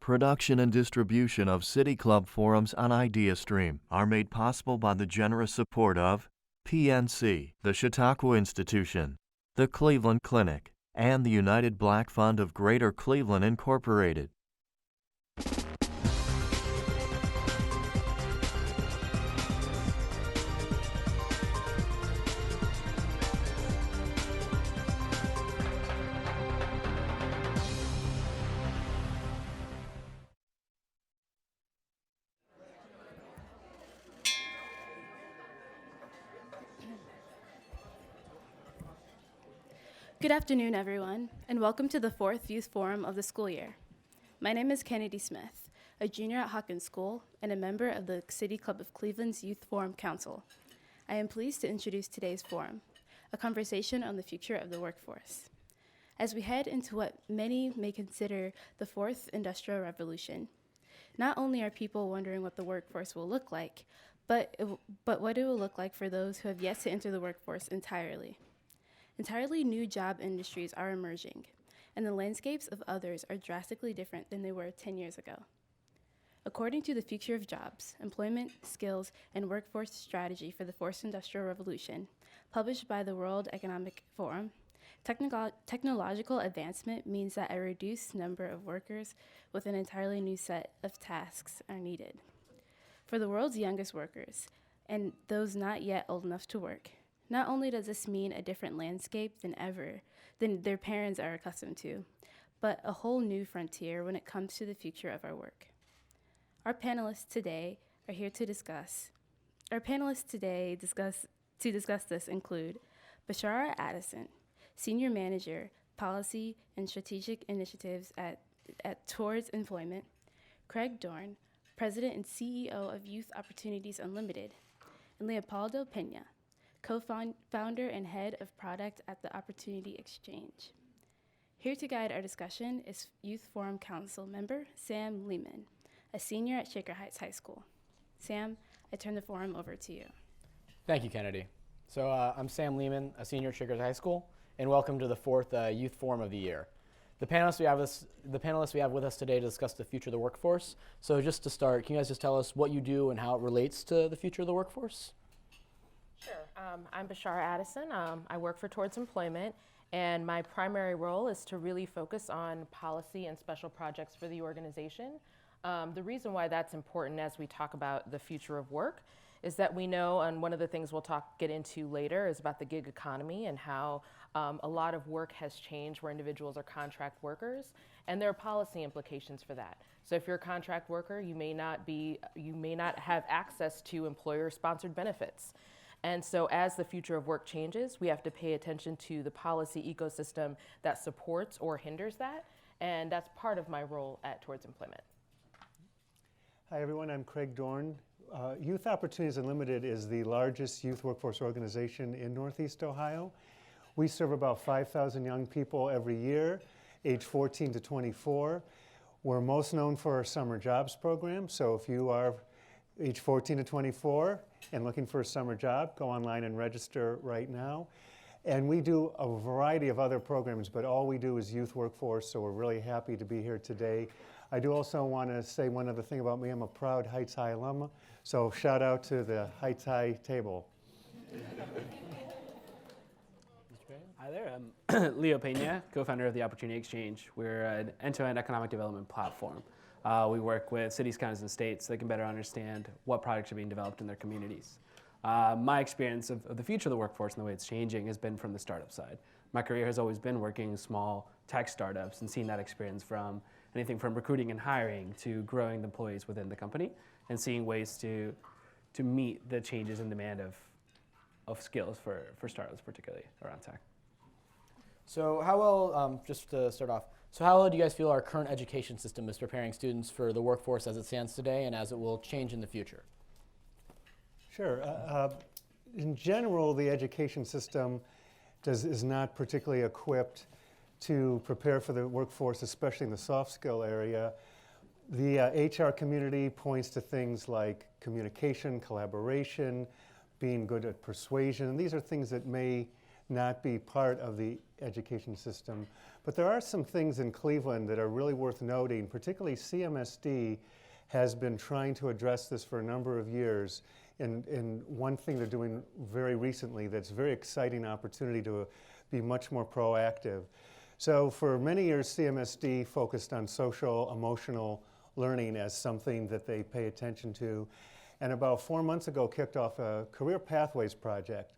Production and distribution of City Club forums on IdeaStream are made possible by the generous support of PNC, the Chautauqua Institution, the Cleveland Clinic, and the United Black Fund of Greater Cleveland, Incorporated. Good afternoon, everyone, and welcome to the 4th Youth Forum of the school year. My name is Kennedy Smith, a junior at Hawkins School and a member of the City Club of Cleveland's Youth Forum Council. I am pleased to introduce today's forum, a conversation on the future of the workforce. As we head into what many may consider the 4th Industrial Revolution, not only are people wondering what the workforce will look like, but what it will look like for those who have yet to enter the workforce entirely. Entirely new job industries are emerging, and the landscapes of others are drastically different than they were 10 years ago. According to the Future of Jobs, Employment, Skills, and Workforce Strategy for the Fourth Industrial Revolution, published by the World Economic Forum, technological advancement means that a reduced number of workers with an entirely new set of tasks are needed. For the world's youngest workers, and those not yet old enough to work, not only does this mean a different landscape than their parents are accustomed to, but a whole new frontier when it comes to the future of our work. Our panelists today discuss this include Bashara Addison, Senior Manager, Policy and Strategic Initiatives at Towards Employment, Craig Dorn, President and CEO of Youth Opportunities Unlimited, and Leopoldo Pena, co-founder and head of product at the Opportunity Exchange. Here to guide our discussion is Youth Forum Council member Sam Lehman, a senior at Shaker Heights High School. Sam, I turn the forum over to you. Thank you, Kennedy. So I'm Sam Lehman, a senior at Shaker Heights High School, and welcome to the 4th Youth Forum of the year. The panelists we have with us today to discuss the future of the workforce. So just to start, can you guys just tell us what you do and how it relates to the future of the workforce? Sure. I'm Bashara Addison. I work for Towards Employment, and my primary role is to really focus on policy and special projects for the organization. The reason why that's important as we talk about the future of work is that we know, and one of the things we'll get into later is about the gig economy and how a lot of work has changed where individuals are contract workers, and there are policy implications for that. So if you're a contract worker, you may not have access to employer-sponsored benefits. And so as the future of work changes, we have to pay attention to the policy ecosystem that supports or hinders that, and that's part of my role at Towards Employment. Hi everyone, I'm Craig Dorn. Youth Opportunities Unlimited is the largest youth workforce organization in Northeast Ohio. We serve about 5,000 young people every year, age 14 to 24. We're most known for our summer jobs program, so if you are age 14 to 24 and looking for a summer job, go online and register right now. And we do a variety of other programs, but all we do is youth workforce, so we're really happy to be here today. I do also want to say one other thing about me. I'm a proud Heights High alum, so shout out to the Heights High table. Hi there, I'm Leo Pena, co-founder of the Opportunity Exchange. We're an end-to-end economic development platform. We work with cities, counties, and states so they can better understand what projects are being developed in their communities. My experience of the future of the workforce and the way it's changing has been from the startup side. My career has always been working in small tech startups and seeing that experience from anything from recruiting and hiring to growing the employees within the company and seeing ways to meet the changes in demand of skills for startups, particularly around tech. So how well, just to start off, so how well do you guys feel our current education system is preparing students for the workforce as it stands today and as it will change in the future? Sure. In general, the education system is not particularly equipped to prepare for the workforce, especially in the soft skill area. The HR community points to things like communication, collaboration, being good at persuasion, and these are things that may not be part of the education system. But there are some things in Cleveland that are really worth noting, particularly CMSD has been trying to address this for a number of years. And one thing they're doing very recently that's a very exciting opportunity to be much more proactive. So for many years, CMSD focused on social, emotional learning as something that they pay attention to. And about 4 months ago, kicked off a Career Pathways project.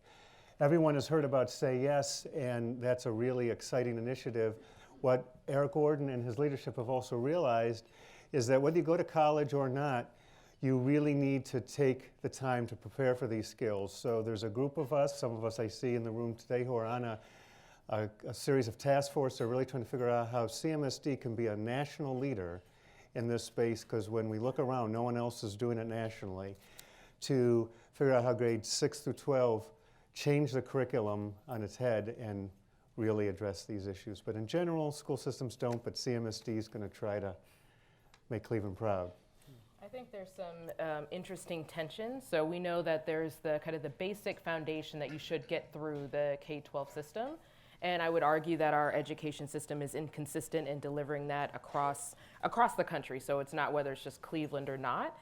Everyone has heard about Say Yes, and that's a really exciting initiative. What Eric Gordon and his leadership have also realized is that whether you go to college or not, you really need to take the time to prepare for these skills. So there's a group of us, some of us I see in the room today, who are on a series of task force. They're really trying to figure out how CMSD can be a national leader in this space, because when we look around, no one else is doing it nationally, to figure out how grades 6 through 12 change the curriculum on its head and really address these issues. But in general, school systems don't, but CMSD is going to try to make Cleveland proud. I think there's some interesting tensions. So we know that there's the kind of the basic foundation that you should get through the K-12 system. And I would argue that our education system is inconsistent in delivering that across the country. So it's not whether it's just Cleveland or not.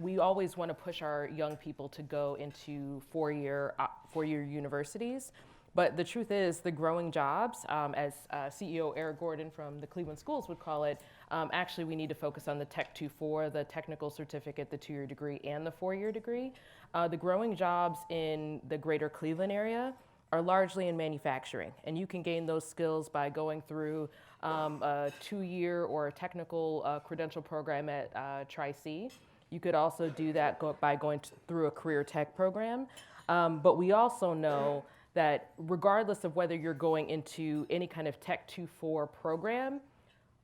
We always want to push our young people to go into four-year universities. But the truth is, the growing jobs, as CEO Eric Gordon from the Cleveland Schools would call it, actually we need to focus on the Tech 2-4, the technical certificate, the 2-year degree, and the 4-year degree. The growing jobs in the greater Cleveland area are largely in manufacturing. And you can gain those skills by going through a 2-year or a technical credential program at Tri-C. You could also do that by going through a career tech program. But we also know that regardless of whether you're going into any kind of Tech 2-4 program,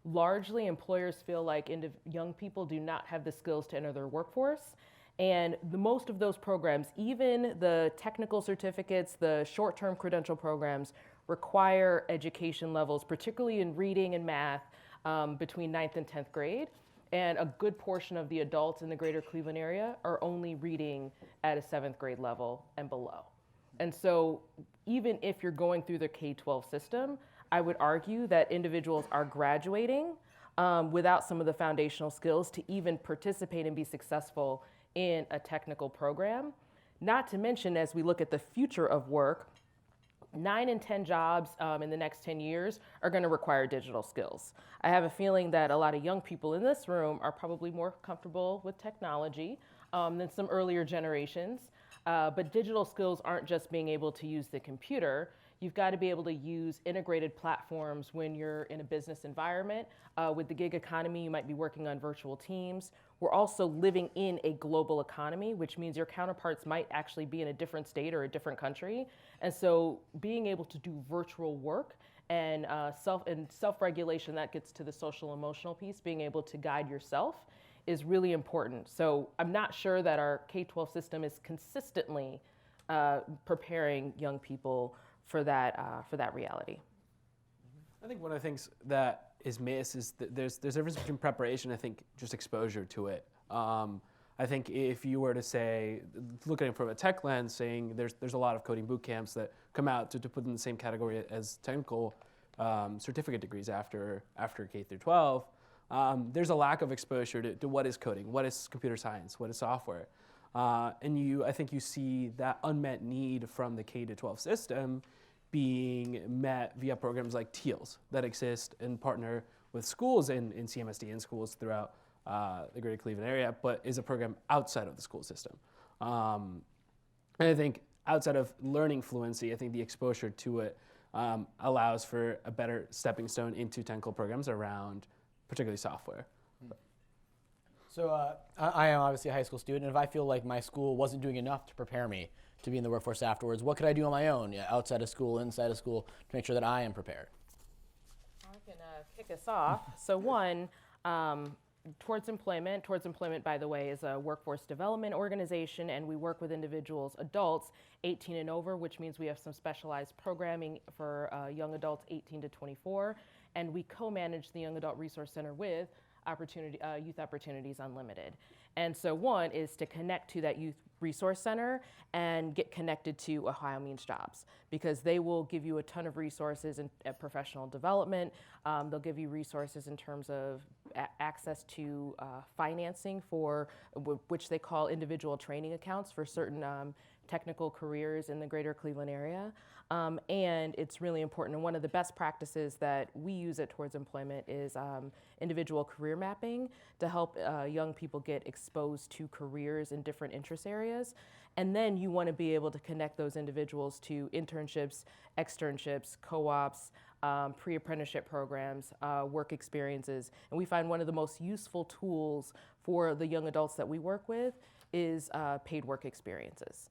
largely employers feel like young people do not have the skills to enter their workforce. And most of those programs, even the technical certificates, the short-term credential programs, require education levels, particularly in reading and math, between 9th and 10th grade. And a good portion of the adults in the greater Cleveland area are only reading at a 7th grade level and below. And so even if you're going through the K-12 system, I would argue that individuals are graduating without some of the foundational skills to even participate and be successful in a technical program. Not to mention, as we look at the future of work, 9 in 10 jobs in the next 10 years are going to require digital skills. I have a feeling that a lot of young people in this room are probably more comfortable with technology than some earlier generations. But digital skills aren't just being able to use the computer. You've got to be able to use integrated platforms when you're in a business environment. With the gig economy, you might be working on virtual teams. We're also living in a global economy, which means your counterparts might actually be in a different state or a different country. And so being able to do virtual work and self-regulation, that gets to the social emotional piece, being able to guide yourself is really important. So I'm not sure that our K-12 system is consistently preparing young people for that reality. I think one of the things that is missed is that there's a difference between preparation, I think, just exposure to it. I think if you were to say, looking at it from a tech lens, saying there's a lot of coding boot camps that come out to put in the same category as technical certificate degrees after K through 12, there's a lack of exposure to what is coding, what is computer science, what is software. And I think you see that unmet need from the K-12 system being met via programs like TEALS that exist and partner with schools in CMSD and schools throughout the greater Cleveland area, but is a program outside of the school system. And I think outside of learning fluency, I think the exposure to it allows for a better stepping stone into technical programs around particularly software. So I am obviously a high school student, and if I feel like my school wasn't doing enough to prepare me to be in the workforce afterwards, what could I do on my own, outside of school, inside of school, to make sure that I am prepared? I can kick us off. So one, Towards Employment, by the way, is a workforce development organization, and we work with individuals, adults 18 and over, which means we have some specialized programming for young adults 18 to 24, and we co-manage the Young Adult Resource Center with Youth Opportunities Unlimited. And so one is to connect to that Youth Resource Center and get connected to Ohio Means Jobs, because they will give you a ton of resources in professional development. They'll give you resources in terms of access to financing for which they call individual training accounts for certain technical careers in the greater Cleveland area. And it's really important. And one of the best practices that we use at Towards Employment is individual career mapping to help young people get exposed to careers in different interest areas. And then you want to be able to connect those individuals to internships, externships, co-ops, pre-apprenticeship programs, work experiences. And we find one of the most useful tools for the young adults that we work with is paid work experiences.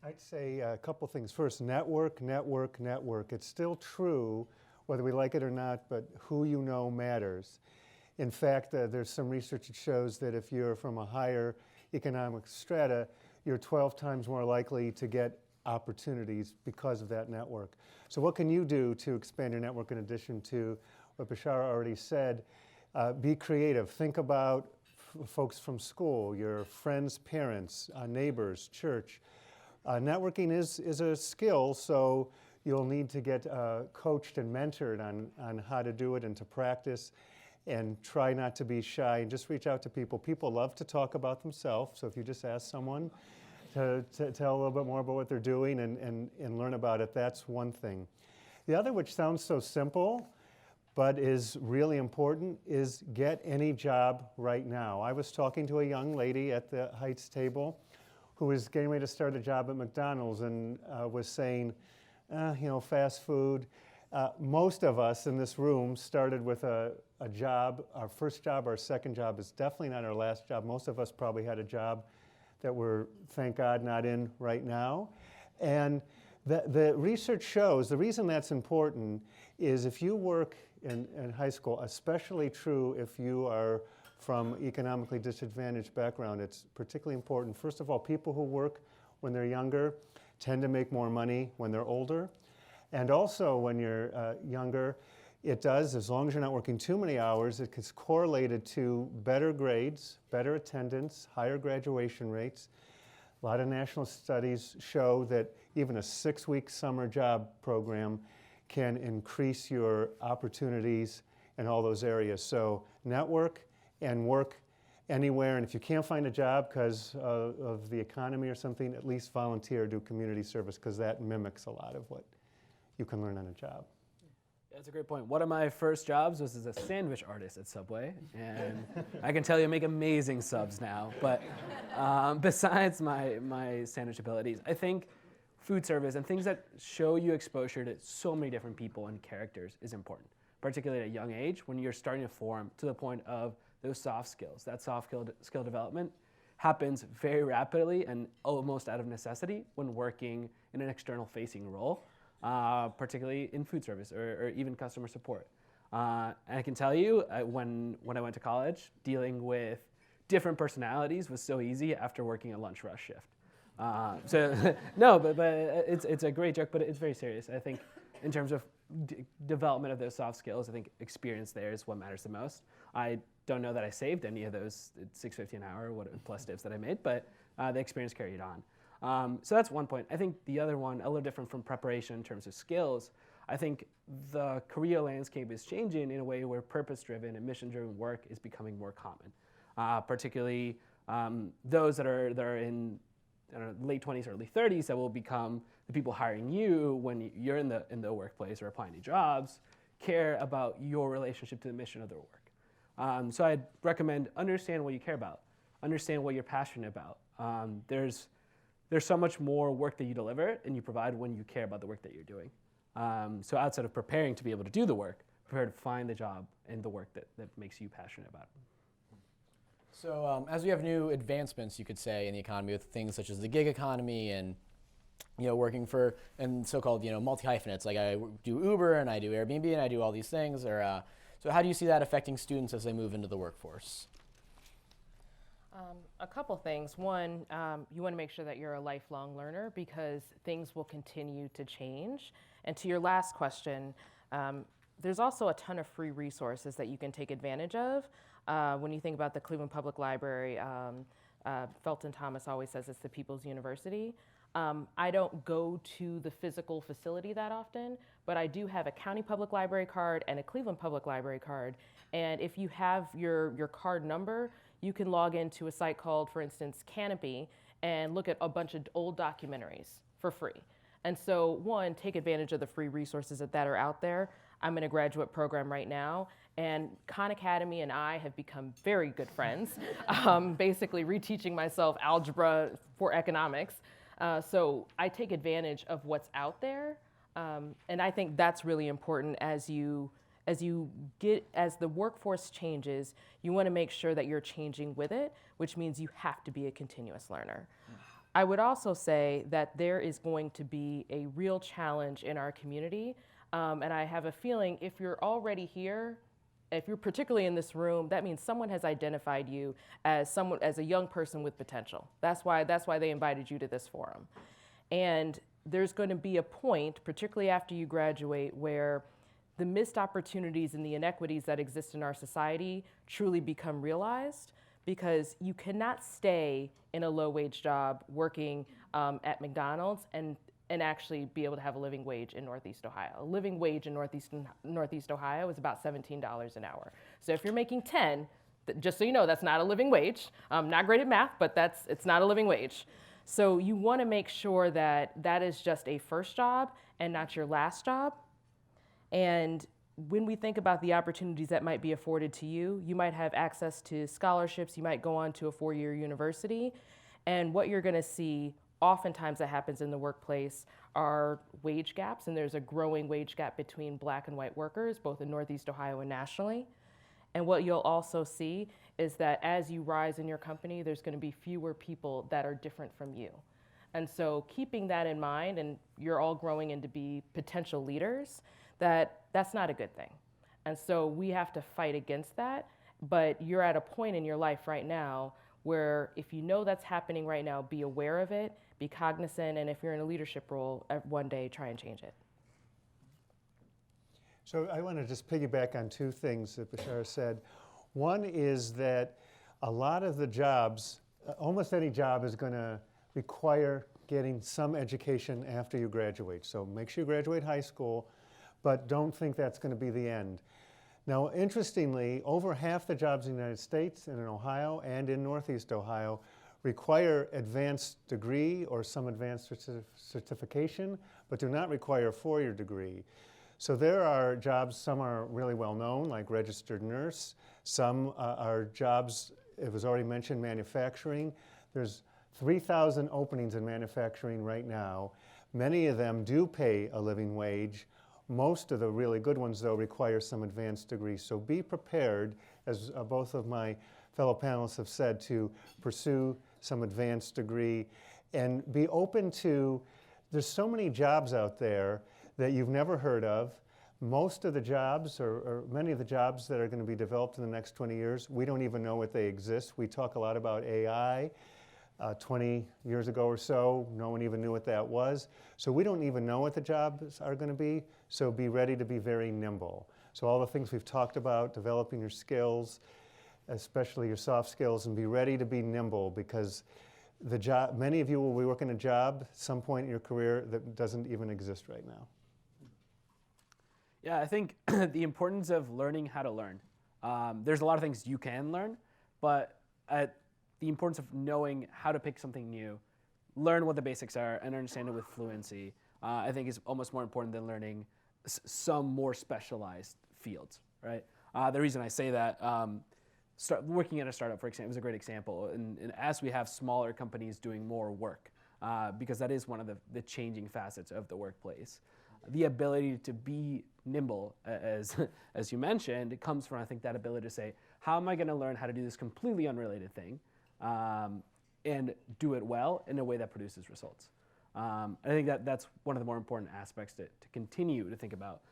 I'd say a couple things. First, network, network, network. It's still true, whether we like it or not, but who you know matters. In fact, there's some research that shows that if you're from a higher economic strata, you're 12 times more likely to get opportunities because of that network. So what can you do to expand your network in addition to what Bashara already said? Be creative. Think about folks from school, your friends' parents, neighbors, church. Networking is a skill, so you'll need to get coached and mentored on how to do it and to practice, and try not to be shy and just reach out to people. People love to talk about themselves, so if you just ask someone to tell a little bit more about what they're doing and learn about it, that's one thing. The other, which sounds so simple, but is really important, is get any job right now. I was talking to a young lady at the Heights table who was getting ready to start a job at McDonald's and was saying, fast food. Most of us in this room started with a job. Our first job, our second job is definitely not our last job. Most of us probably had a job that we're, thank God, not in right now. And the research shows the reason that's important is if you work in high school, especially true if you are from economically disadvantaged background, it's particularly important. First of all, people who work when they're younger tend to make more money when they're older. And also when you're younger, it does, as long as you're not working too many hours, it is correlated to better grades, better attendance, higher graduation rates. A lot of national studies show that even a 6-week summer job program can increase your opportunities in all those areas. So network and work anywhere, and if you can't find a job because of the economy or something, at least volunteer, do community service, because that mimics a lot of what you can learn on a job. That's a great point. One of my first jobs was as a sandwich artist at Subway, and I can tell you I make amazing subs now. But besides my sandwich abilities, I think food service and things that show you exposure to so many different people and characters is important, particularly at a young age when you're starting to form to the point of those soft skills. That soft skill development happens very rapidly and almost out of necessity when working in an external facing role. Particularly in food service or even customer support. And I can tell you, when I went to college, dealing with different personalities was so easy after working a lunch rush shift. No, but it's a great joke, but it's very serious. I think in terms of development of those soft skills, I think experience there is what matters the most. I don't know that I saved any of those $6.50 an hour plus tips that I made, but the experience carried on. So that's one point. I think the other one, a little different from preparation in terms of skills, I think the career landscape is changing in a way where purpose-driven and mission-driven work is becoming more common, particularly those that are in late 20s, early 30s that will become the people hiring you when you're in the workplace or applying to jobs, care about your relationship to the mission of their work. So I'd recommend understand what you care about, understand what you're passionate about. There's so much more work that you deliver and you provide when you care about the work that you're doing. So outside of preparing to be able to do the work, prepare to find the job and the work that makes you passionate about it. So as we have new advancements, you could say, in the economy with things such as the gig economy and working for and so-called multi-hyphenates, like I do Uber and I do Airbnb and I do all these things. Or so how do you see that affecting students as they move into the workforce? A couple things. One, you want to make sure that you're a lifelong learner because things will continue to change. And to your last question, There's also a ton of free resources that you can take advantage of. When you think about the Cleveland Public Library, Felton Thomas always says it's the people's university. I don't go to the physical facility that often, but I do have a county public library card and a Cleveland Public Library card. And if you have your card number, you can log into a site called, for instance, Canopy, and look at a bunch of old documentaries for free. And so, one, take advantage of the free resources that are out there. I'm in a graduate program right now, and Khan Academy and I have become very good friends, basically reteaching myself algebra for economics. So I take advantage of what's out there, and I think that's really important as the workforce changes. You want to make sure that you're changing with it, which means you have to be a continuous learner. I would also say that there is going to be a real challenge in our community, and I have a feeling if you're already here, if you're particularly in this room, that means someone has identified you as a young person with potential. That's why they invited you to this forum. And there's going to be a point, particularly after you graduate, where the missed opportunities and the inequities that exist in our society truly become realized, because you cannot stay in a low-wage job working at McDonald's and actually be able to have a living wage in Northeast Ohio. A living wage in Northeast Ohio is about $17 an hour. So if you're making 10, just so you know, that's not a living wage. I'm not great at math, but it's not a living wage. So you want to make sure that that is just a first job and not your last job. And when we think about the opportunities that might be afforded to you, you might have access to scholarships, you might go on to a 4-year university, and what you're going to see oftentimes that happens in the workplace are wage gaps, and there's a growing wage gap between Black and white workers, both in Northeast Ohio and nationally. And what you'll also see is that as you rise in your company, there's going to be fewer people that are different from you. And so keeping that in mind, and you're all growing into be potential leaders, that's not a good thing. And so we have to fight against that, but you're at a point in your life right now where if you know that's happening right now, be aware of it, be cognizant, and if you're in a leadership role, one day try and change it. So I want to just piggyback on two things that Bashar said. One is that a lot of the jobs, almost any job is going to require getting some education after you graduate. So make sure you graduate high school, but don't think that's going to be the end. Now, interestingly, over half the jobs in the United States and in Ohio and in Northeast Ohio require advanced degree or some advanced certification, but do not require a 4-year degree. So there are jobs, some are really well known, like registered nurse. Some are jobs, it was already mentioned, manufacturing. There's 3,000 openings in manufacturing right now. Many of them do pay a living wage. Most of the really good ones, though, require some advanced degree. So be prepared, as both of my fellow panelists have said, to pursue some advanced degree and be open to, there's so many jobs out there that you've never heard of. Most of the jobs, or many of the jobs that are going to be developed in the next 20 years, we don't even know what they exist. We talk a lot about AI. 20 years ago or so, no one even knew what that was. So we don't even know what the jobs are going to be, so be ready to be very nimble. So all the things we've talked about, developing your skills, especially your soft skills, and be ready to be nimble, because the job, many of you will be working a job at some point in your career that doesn't even exist right now. Yeah, I think the importance of learning how to learn. There's a lot of things you can learn, but the importance of knowing how to pick something new, learn what the basics are, and understand it with fluency, I think is almost more important than learning some more specialized fields, right? The reason I say that, working at a startup, for example, is a great example. And as we have smaller companies doing more work, because that is one of the changing facets of the workplace. The ability to be nimble, as you mentioned, it comes from, I think, that ability to say, how am I going to learn how to do this completely unrelated thing and do it well in a way that produces results? I think that's one of the more important aspects to continue to think about.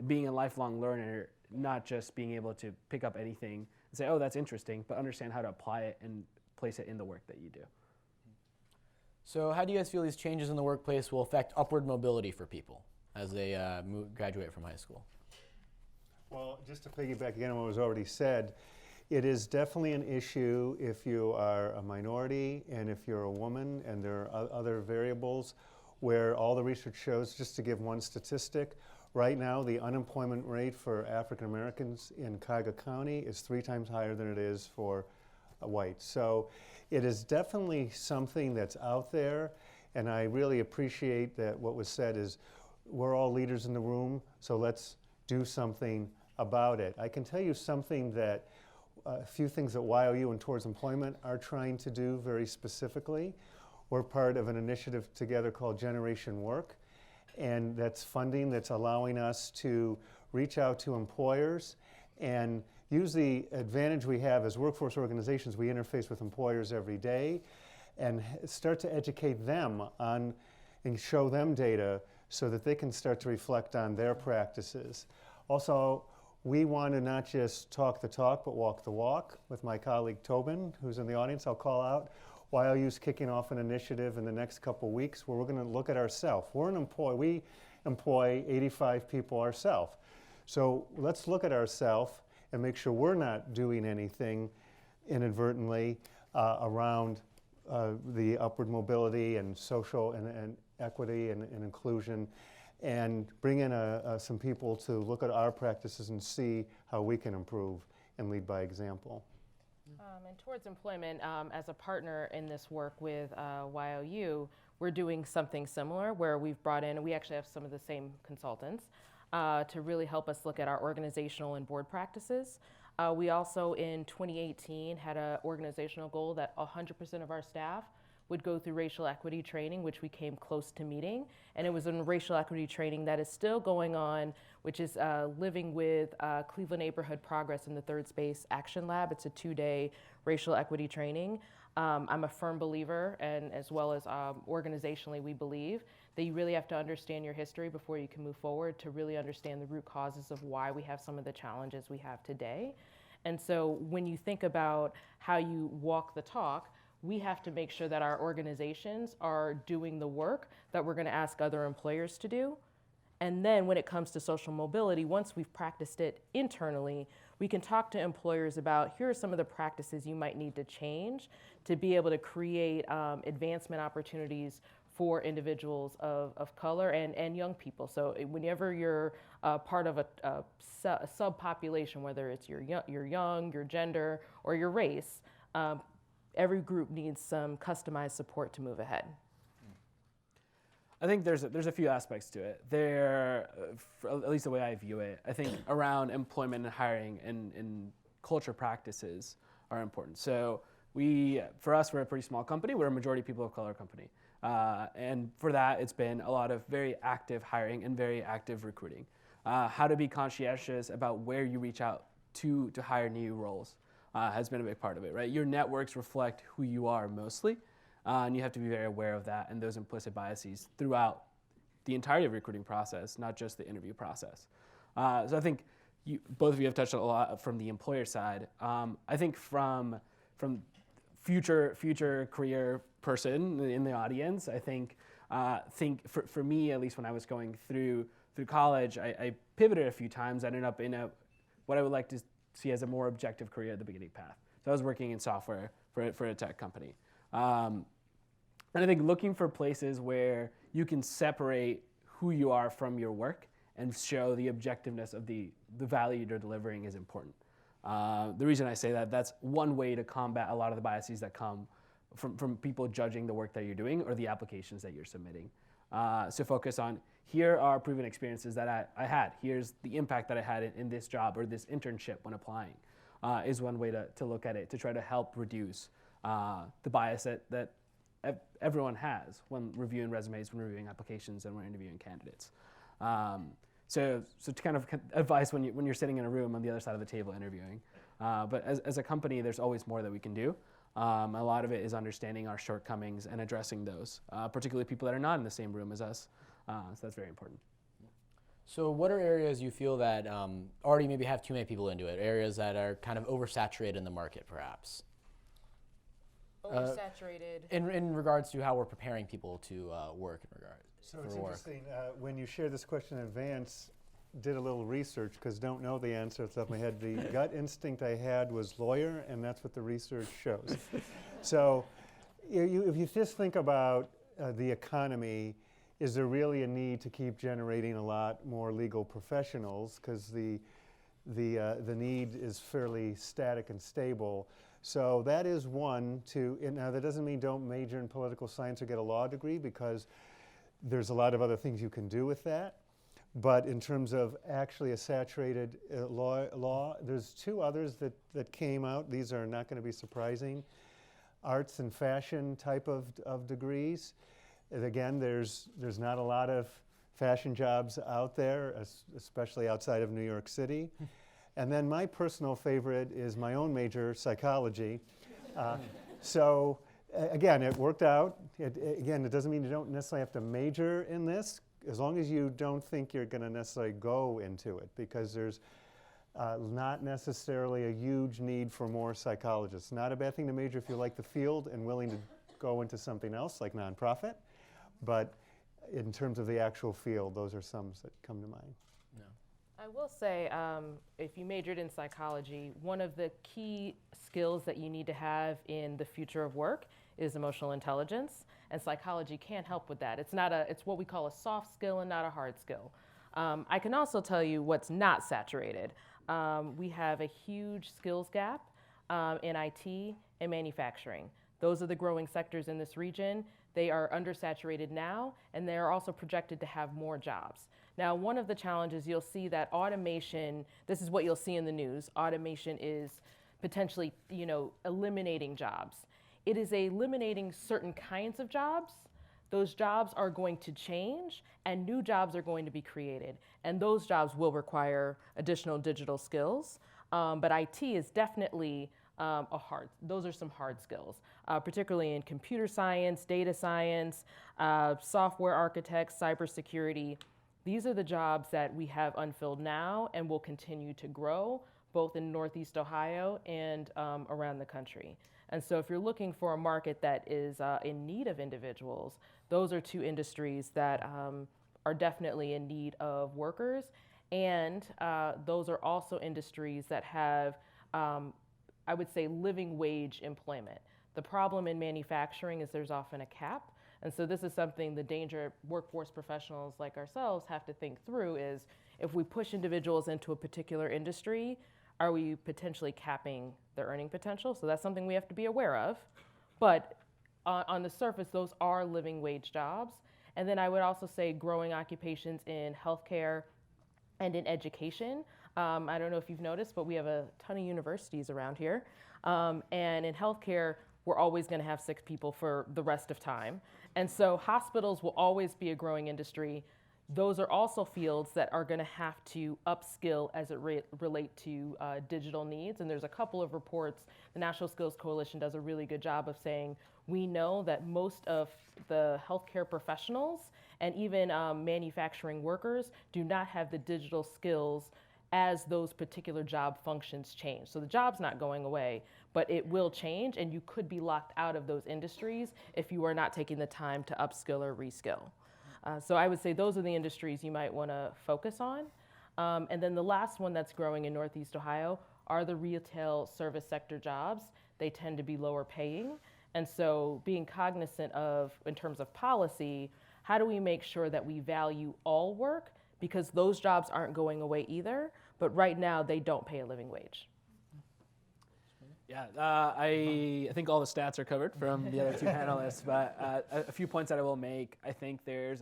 Being a lifelong learner, not just being able to pick up anything and say, oh, that's interesting, but understand how to apply it and place it in the work that you do. So how do you guys feel these changes in the workplace will affect upward mobility for people as they graduate from high school? Well, just to piggyback again on what was already said, it is definitely an issue if you are a minority and if you're a woman, and there are other variables where all the research shows, just to give one statistic, right now the unemployment rate for African Americans in Cuyahoga County is 3 times higher than it is for whites. So it is definitely something that's out there, and I really appreciate that what was said is we're all leaders in the room, so let's do something about it. I can tell you something that a few things that YOU and Towards Employment are trying to do very specifically. We're part of an initiative together called Generation Work, and that's funding that's allowing us to reach out to employers and use the advantage we have as workforce organizations. We interface with employers every day and start to educate them on and show them data so that they can start to reflect on their practices. Also, we want to not just talk the talk, but walk the walk. With my colleague Tobin, who's in the audience, I'll call out. YOU's kicking off an initiative in the next couple weeks where we're going to look at ourselves. We're an employee. We employ 85 people ourselves. So let's look at ourselves and make sure we're not doing anything inadvertently around the upward mobility and social and equity and inclusion, and bring in some people to look at our practices and see how we can improve and lead by example. And Towards Employment, as a partner in this work with YOU, we're doing something similar where we've brought in, we actually have some of the same consultants to really help us look at our organizational and board practices. We also, in 2018, had an organizational goal that 100% of our staff would go through racial equity training, which we came close to meeting. And it was a racial equity training that is still going on, which is living with Cleveland Neighborhood Progress in the Third Space Action Lab. It's a 2-day racial equity training. I'm a firm believer, and as well as organizationally, we believe that you really have to understand your history before you can move forward to really understand the root causes of why we have some of the challenges we have today. And so when you think about how you walk the talk, we have to make sure that our organizations are doing the work that we're going to ask other employers to do. And then when it comes to social mobility, once we've practiced it internally, we can talk to employers about here are some of the practices you might need to change to be able to create advancement opportunities for individuals of color and young people. So whenever you're part of a subpopulation, whether it's your young, your gender, or your race, every group needs some customized support to move ahead. I think there's a few aspects to it. At least the way I view it, I think around employment and hiring and culture practices are important. So for us, we're a pretty small company. We're a majority people of color company. And for that, it's been a lot of very active hiring and very active recruiting. How to be conscientious about where you reach out to hire new roles has been a big part of it, right? Your networks reflect who you are mostly, and you have to be very aware of that and those implicit biases throughout the entirety of the recruiting process, not just the interview process. So I think both of you have touched on a lot from the employer side. I think from future career person in the audience, I think for me, at least when I was going through college, I pivoted a few times. I ended up in what I would like to see as a more objective career at the beginning path. So I was working in software for a tech company. And I think looking for places where you can separate who you are from your work and show the objectiveness of the value you're delivering is important. The reason I say that's one way to combat a lot of the biases that come from people judging the work that you're doing or the applications that you're submitting. So focus on, here are proven experiences that I had. Here's the impact that I had in this job or this internship when applying, is one way to look at it, to try to help reduce the bias that everyone has when reviewing resumes, when reviewing applications, and when interviewing candidates. So to kind of advise when you're sitting in a room on the other side of the table interviewing. But as a company, there's always more that we can do. A lot of it is understanding our shortcomings and addressing those, particularly people that are not in the same room as us. So that's very important. So what are areas you feel that already maybe have too many people into it, areas that are kind of oversaturated in the market perhaps? Oversaturated. In regards to how we're preparing people to work in regards So it's for work. interesting, when you share this question in advance, did a little research because don't know the answer off the top of my head. The gut instinct I had was lawyer, and that's what the research shows. So if you just think about the economy, is there really a need to keep generating a lot more legal professionals because the need is fairly static and stable. So that is one now that doesn't mean don't major in political science or get a law degree because there's a lot of other things you can do with that. But in terms of actually a saturated law, there's two others that came out. These are not going to be surprising. Arts and fashion type of degrees. And again, there's not a lot of fashion jobs out there, especially outside of New York City. And then my personal favorite is my own major, psychology. So again, it worked out. Again, it doesn't mean you don't necessarily have to major in this, as long as you don't think you're going to necessarily go into it, because there's not necessarily a huge need for more psychologists. Not a bad thing to major if you like the field and willing to go into something else like nonprofit, but in terms of the actual field, those are some that come to mind. I will say, if you majored in psychology, one of the key skills that you need to have in the future of work is emotional intelligence, and psychology can help with that. It's what we call a soft skill and not a hard skill. I can also tell you what's not saturated. We have a huge skills gap in IT and manufacturing. Those are the growing sectors in this region. They are undersaturated now, and they are also projected to have more jobs. Now, one of the challenges, you'll see that automation, this is what you'll see in the news, automation is potentially, eliminating jobs. It is eliminating certain kinds of jobs. Those jobs are going to change, and new jobs are going to be created. And those jobs will additional digital skills. But IT is definitely those are some hard skills, particularly in computer science, data science, software architects, cybersecurity. These are the jobs that we have unfilled now and will continue to grow, both in Northeast Ohio and around the country. And so if you're looking for a market that is in need of individuals, those are two industries that are definitely in need of workers. And those are also industries that have, I would say, living wage employment. The problem in manufacturing is there's often a cap. And so this is something the danger workforce professionals like ourselves have to think through is if we push individuals into a particular industry, are we potentially capping their earning potential? So that's something we have to be aware of. But on the surface, those are living wage jobs. And then I would also say growing occupations in healthcare and in education. I don't know if you've noticed, but we have a ton of universities around here. And in healthcare, we're always going to have sick people for the rest of time. And so hospitals will always be a growing industry. Those are also fields that are going to have to upskill as it relate to digital needs. And there's a couple of reports. The National Skills Coalition does a really good job of saying, we know that most of the healthcare professionals and even manufacturing workers do not have the digital skills as those particular job functions change. So the job's not going away, but it will change, and you could be locked out of those industries if you are not taking the time to upskill or reskill. So I would say those are the industries you might want to focus on. And then the last one that's growing in Northeast Ohio are the retail service sector jobs. They tend to be lower paying. And so being cognizant of, in terms of policy, how do we make sure that we value all work? Because those jobs aren't going away either, but right now they don't pay a living wage. Yeah, I think all the stats are covered from the other two panelists, but a few points that I will make. I think there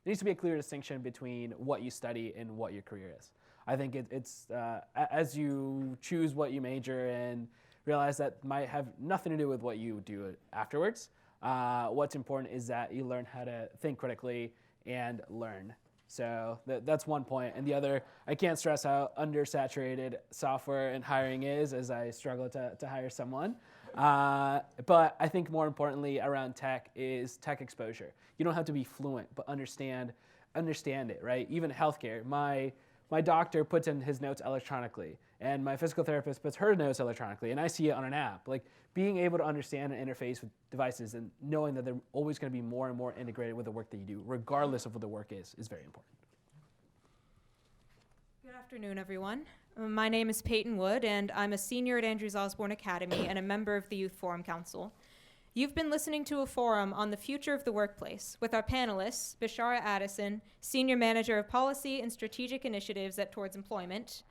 needs to be a clear distinction between what you study and what your career is. I think it's as you choose what you major in, realize that might have nothing to do with what you do afterwards. What's important is that you learn how to think critically and learn. So that's one point. And the other, I can't stress how undersaturated software and hiring is as I struggle to hire someone. But I think more importantly around tech is tech exposure. You don't have to be fluent, but understand it, right? Even healthcare. My doctor puts in his notes electronically, and my physical therapist puts her notes electronically, and I see it on an app. Like being able to understand and interface with devices and knowing that they're always going to be more and more integrated with the work that you do, regardless of what the work is very important. afternoon, everyone. My name is Peyton Wood, and I'm a senior at Andrews Osborne Academy and a member of the Youth Forum Council. You've been listening to a forum on the future of the workplace with our panelists, Bashara Addison, Senior Manager of Policy and Strategic Initiatives at Towards Employment,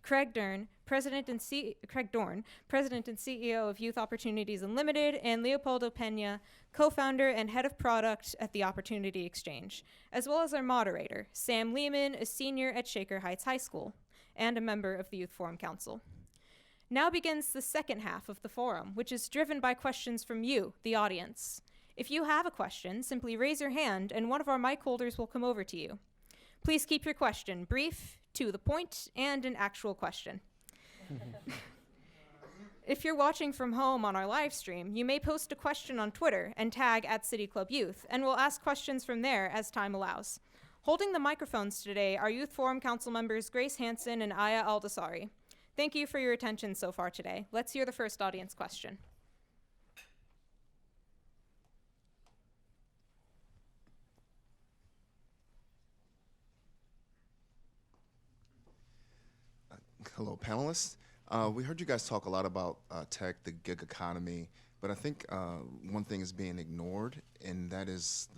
Craig Dorn, President and CEO of Youth Opportunities Unlimited, and Leopoldo Pena, co-founder and head of product at the Opportunity Exchange, as well as our moderator, Sam Lehman, a senior at Shaker Heights High School, and a member of the Youth Forum Council. Now begins the second half of the forum, which is driven by questions from you, the audience. If you have a question, simply raise your hand and one of our mic holders will come over to you. Please keep your question brief, to the point, and an actual question. If you're watching from home on our live stream, you may post a question on Twitter and tag @CityClubYouth, and we'll ask questions from there as time allows. Holding the microphones today are Youth Forum Council members Grace Hansen and Aya Aldasari. Thank you for your attention so far today. Let's hear the first audience question. Hello, panelists. We heard you guys talk a lot about tech, the gig economy, but I think one thing is being ignored, and that is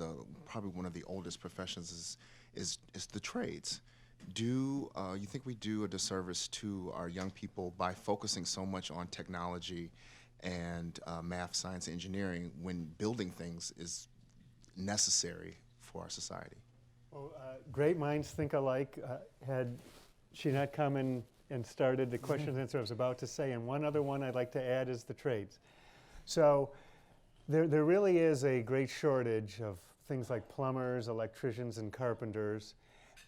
probably one of the oldest professions is the trades. Do you think we do a disservice to our young people by focusing so much on technology and math, science, and engineering when building things is necessary for our society? Well, great minds think alike. Had she not come in and started the question and answer I was about to say, and one other one I'd like to add is the trades. So there really is a great shortage of things like plumbers, electricians, and carpenters.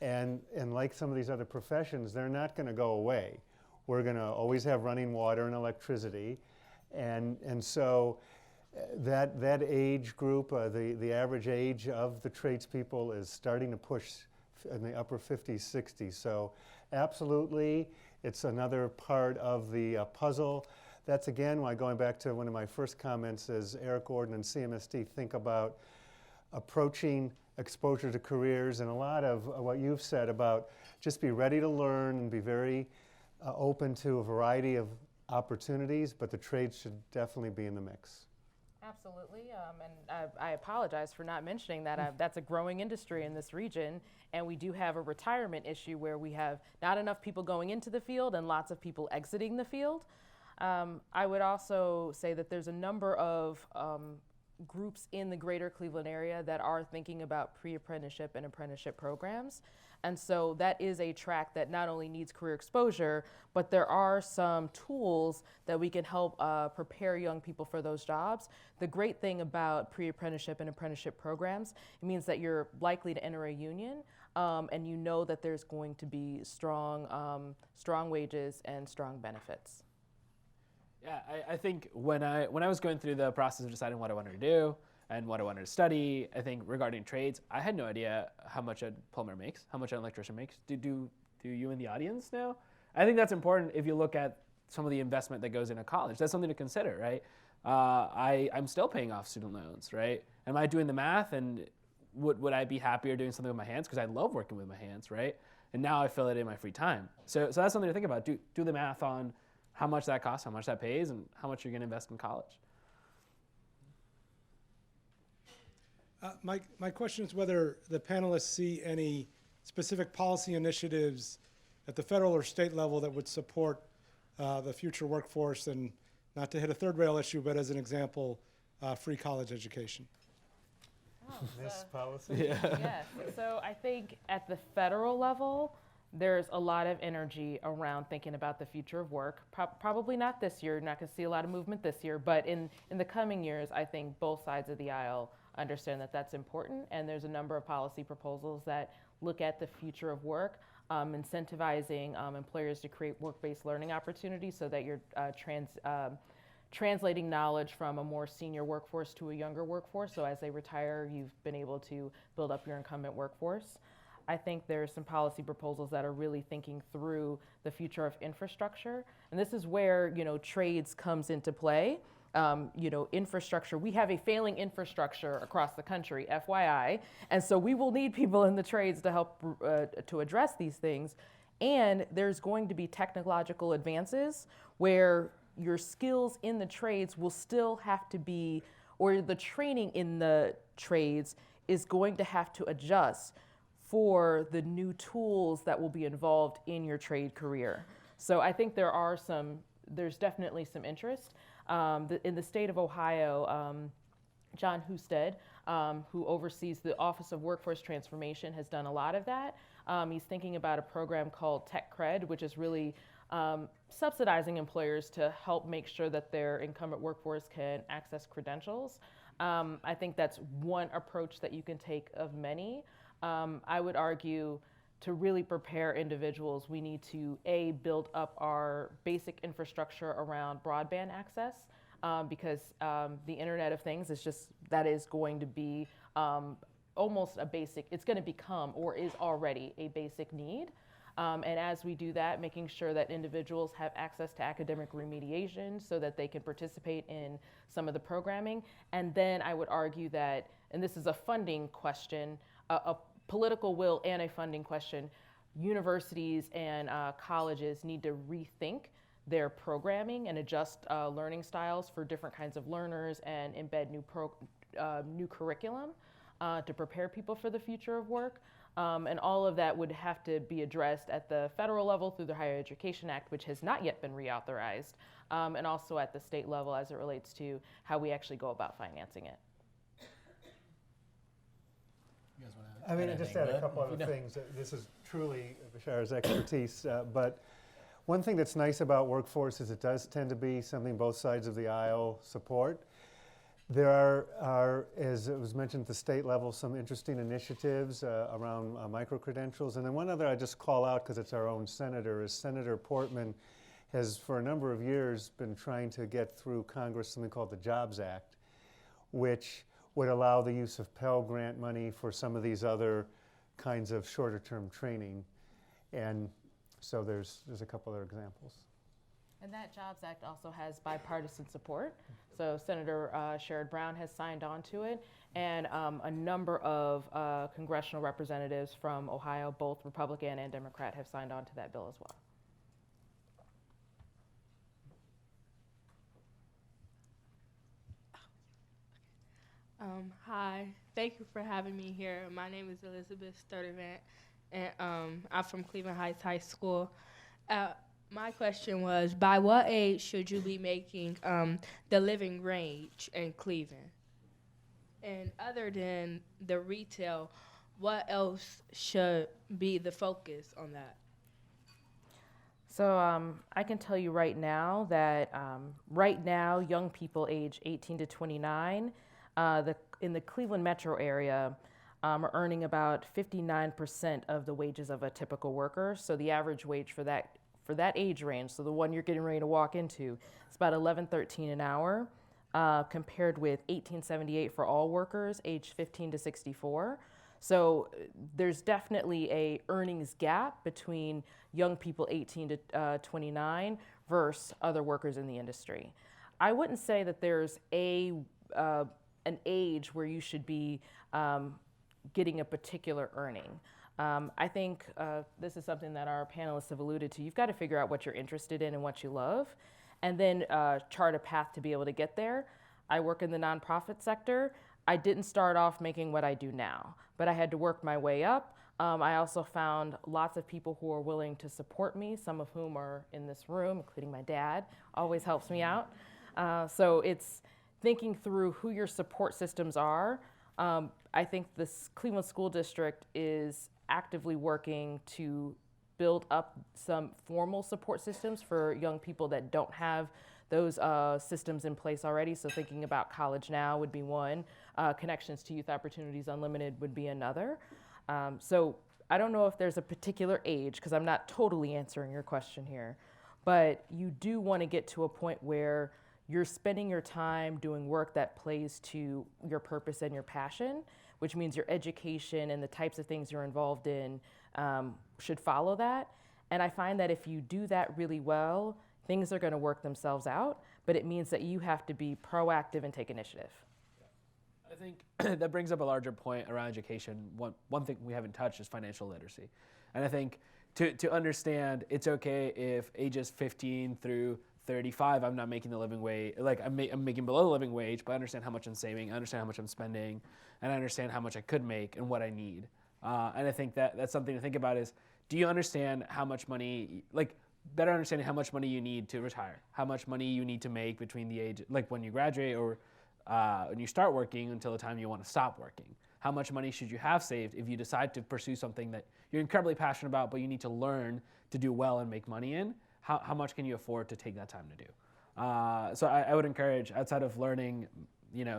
And like some of these other professions, they're not going to go away. We're going to always have running water and electricity. And so that age group, the average age of the tradespeople is starting to push in the upper 50s, 60s. So absolutely, it's another part of the puzzle. That's again why, going back to one of my first comments, as Eric Gordon and CMSD think about approaching exposure to careers, and a lot of what you've said about just be ready to learn and be very open to a variety of opportunities, but the trades should definitely be in the mix. Absolutely, and I apologize for not mentioning that. That's a growing industry in this region, and we do have a retirement issue where we have not enough people going into the field and lots of people exiting the field. I would also say that there's a number of groups in the greater Cleveland area that are thinking about pre-apprenticeship and apprenticeship programs. And so that is a track that not only needs career exposure, but there are some tools that we can help prepare young people for those jobs. The great thing about pre-apprenticeship and apprenticeship programs, it means that you're likely to enter a union, and you know that there's going to be strong wages and strong benefits. Yeah, I think when I was going through the process of deciding what I wanted to do and what I wanted to study, I think regarding trades, I had no idea how much a plumber makes, how much an electrician makes. Do you in the audience know? I think that's important if you look at some of the investment that goes into college. That's something to consider, right? I'm still paying off student loans, right? Am I doing the math, and would I be happier doing something with my hands? Because I love working with my hands, right? And now I fill it in my free time. So that's something to think about. Do the math on how much that costs, how much that pays, and how much you're going to invest in college. My question is whether the panelists see any specific policy initiatives at the federal or state level that would support the future workforce, and not to hit a third rail issue, but as an example, free college education. This policy? Yes, so I think at the federal level, there's a lot of energy around thinking about the future of work. Probably not this year, not gonna see a lot of movement this year, but in the coming years, I think both sides of the aisle understand that that's important, and there's a number of policy proposals that look at the future of work, incentivizing employers to create work-based learning opportunities so that you're translating knowledge from a more senior workforce to a younger workforce, so as they retire, you've been able to build up your incumbent workforce. I think there's some policy proposals that are really thinking through the future of infrastructure. And this is where, trades comes into play. Infrastructure, we have a failing infrastructure across the country, FYI. And so we will need people in the trades to help to address these things. And there's going to be technological advances where your skills in the trades will still have to be, or the training in the trades is going to have to adjust for the new tools that will be involved in your trade career. So I think there's definitely some interest. In the state of Ohio, John Husted, who oversees the Office of Workforce Transformation, has done a lot of that. He's thinking about a program called Tech Cred, which is really subsidizing employers to help make sure that their incumbent workforce can access credentials. I think that's one approach that you can take of many. I would argue to really prepare individuals, we need to, A, build up our basic infrastructure around broadband access, because the Internet of Things that is going to be almost a basic, it's going to become or is already a basic need. And as we do that, making sure that individuals have access to academic remediation so that they can participate in some of the programming. And then I would argue that, and this is a funding question, a political will and a funding question, universities and colleges need to rethink their programming and adjust learning styles for different kinds of learners and embed new curriculum to prepare people for the future of work. And all of that would have to be addressed at the federal level through the Higher Education Act, which has not yet been reauthorized, and also at the state level as it relates to how we actually go about financing it. I mean, I just add a couple other things. This is truly Bashar's expertise, but one thing that's nice about workforce is it does tend to be something both sides of the aisle support. There are, as it was mentioned at the state level, some interesting initiatives around micro-credentials. And then one other I just call out because it's our own senator is Senator Portman has for a number of years been trying to get through Congress something called the Jobs Act, which would allow the use of Pell Grant money for some of these other kinds of shorter-term training. And so there's a couple other examples. And that Jobs Act also has bipartisan support. So Senator Sherrod Brown has signed on to it, and a number of congressional representatives from Ohio, both Republican and Democrat, have signed on to that bill as well. Hi, thank you for having me here. My name is Elizabeth Sturdivant, and I'm from Cleveland Heights High School. My question was, by what age should you be making the living wage in Cleveland? And other than the retail, what else should be the focus on that? So I can tell you right now that right now, young people age 18 to 29 in the Cleveland metro area are earning about 59% of the wages of a typical worker. So the average wage for that age range, so the one you're getting ready to walk into, it's about $11.13 an hour, compared with $18.78 for all workers aged 15 to 64. So there's definitely a earnings gap between young people 18 to 29 versus other workers in the industry. I wouldn't say that there's an age where you should be getting a particular earning. I think this is something that our panelists have alluded to. You've got to figure out what you're interested in and what you love, and then chart a path to be able to get there. I work in the nonprofit sector. I didn't start off making what I do now, but I had to work my way up. I also found lots of people who are willing to support me, some of whom are in this room, including my dad, always helps me out. So it's thinking through who your support systems are. I think the Cleveland School District is actively working to build up some formal support systems for young people that don't have those systems in place already. So thinking about College Now would be one. Connections to Youth Opportunities Unlimited would be another. So I don't know if there's a particular age, because I'm not totally answering your question here, but you do want to get to a point where you're spending your time doing work that plays to your purpose and your passion, which means your education and the types of things you're involved in should follow that. And I find that if you do that really well, things are going to work themselves out, but it means that you have to be proactive and take initiative. I think that brings up a larger point around education. One thing we haven't touched is financial literacy. And I think to understand it's okay if ages 15 through 35, I'm not making the living wage, like I'm making below the living wage, but I understand how much I'm saving, I understand how much I'm spending, and I understand how much I could make and what I need. And I think that's something to think about is, do you understand how much money, like better understanding how much money you need to retire, how much money you need to make between the age, like when you graduate or when you start working until the time you want to stop working. How much money should you have saved if you decide to pursue something that you're incredibly passionate about, but you need to learn to do well and make money in? How much can you afford to take that time to do? So I would encourage, outside of learning,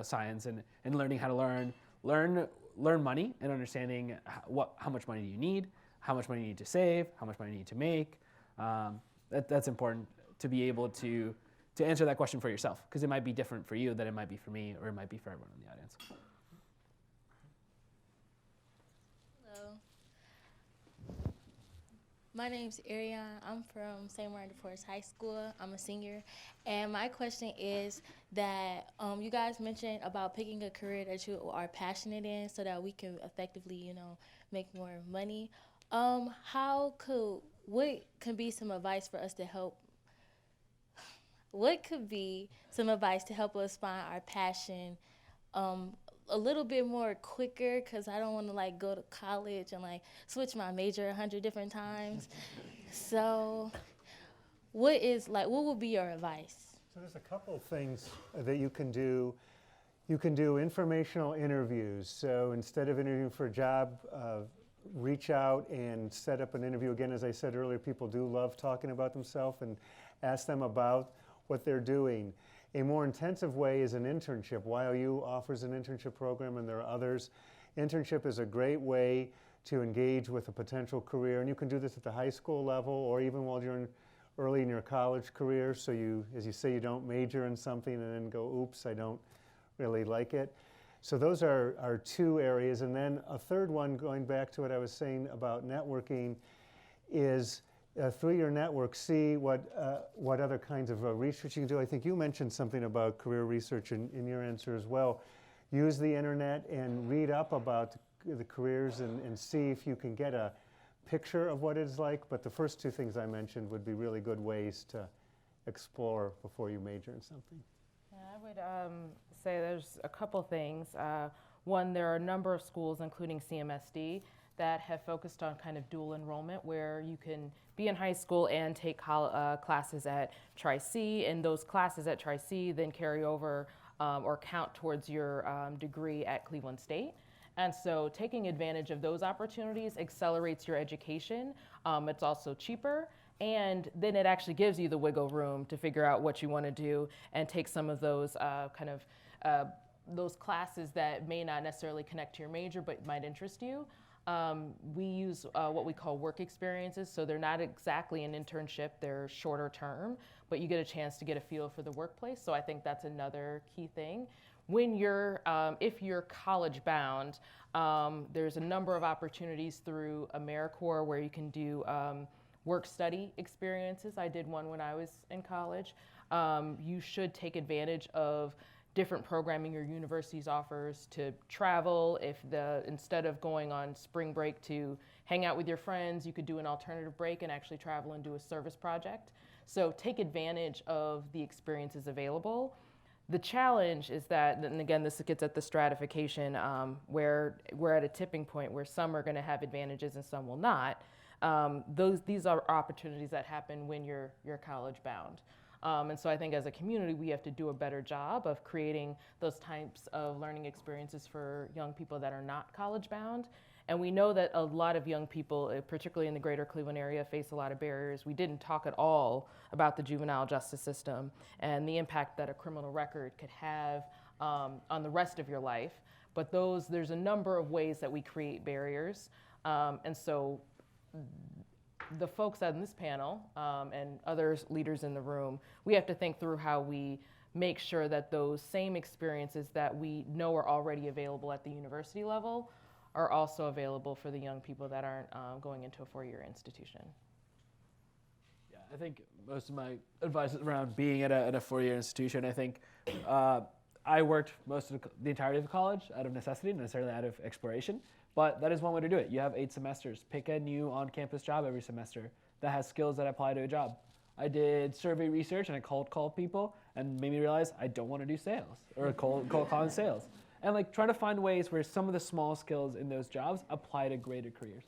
science and learning how to learn money and understanding how much money do you need, how much money you need to save, how much money you need to make. That's important to be able to answer that question for yourself, because it might be different for you than it might be for me, or it might be for everyone in the audience. Hello. My name's Ariane. I'm from St. Martin de Forest High School. I'm a senior. And my question is that you guys mentioned about picking a career that you are passionate in so that we can effectively, make more money. What could be some advice for us to help? What could be some advice to help us find our passion a little bit more quicker? Because I don't want to go to college and switch my major 100 different times. So what would be your advice? So there's a couple of things that you can do. You can do informational interviews. So instead of interviewing for a job, reach out and set up an interview. Again, as I said earlier, people do love talking about themselves, and ask them about what they're doing. A more intensive way is an internship. YOU offers an internship program, and there are others. Internship is a great way to engage with a potential career, and you can do this at the high school level or even while you're early in your college career. So you, as you say, you don't major in something and then go, oops, I don't really like it. So those are two areas. And then a third one, going back to what I was saying about networking, is through your network, see what other kinds of research you can do. I think you mentioned something about career research in your answer as well. Use the internet and read up about the careers and see if you can get a picture of what it's like. But the first two things I mentioned would be really good ways to explore before you major in something. Yeah, I would say there's a couple things. One, there are a number of schools, including CMSD, that have focused on kind of dual enrollment, where you can be in high school and take classes at Tri-C, and those classes at Tri-C then carry over or count towards your degree at Cleveland State. And so taking advantage of those opportunities accelerates your education. It's also cheaper, and then it actually gives you the wiggle room to figure out what you want to do and take some of those those classes that may not necessarily connect to your major but might interest you. We use what we call work experiences, so they're not exactly an internship, they're shorter term, but you get a chance to get a feel for the workplace. So I think that's another key thing. When you're, if you're college bound, there's a number of opportunities through AmeriCorps where you can do work study experiences. I did one when I was in college. You should take advantage of different programming your universities offers to travel. Instead of going on spring break to hang out with your friends, you could do an alternative break and actually travel and do a service project. So take advantage of the experiences available. The challenge is that, and again, this gets at the stratification, where we're at a tipping point where some are going to have advantages and some will not. These are opportunities that happen when you're college bound. And so I think as a community, we have to do a better job of creating those types of learning experiences for young people that are not college bound. And we know that a lot of young people, particularly in the greater Cleveland area, face a lot of barriers. We didn't talk at all about the juvenile justice system and the impact that a criminal record could have on the rest of your life. But there's a number of ways that we create barriers. And so the folks on this panel and other leaders in the room, we have to think through how we make sure that those same experiences that we know are already available at the university level are also available for the young people that aren't going into a four-year institution. Yeah, I think most of my advice is around being at a four-year institution. I think I worked most of the entirety of college out of necessity, not necessarily out of exploration. But that is one way to do it. You have 8 semesters. Pick a new on-campus job every semester that has skills that apply to a job. I did survey research and I cold called people and made me realize I don't want to do sales or cold calling sales. And like trying to find ways where some of the small skills in those jobs apply to greater careers.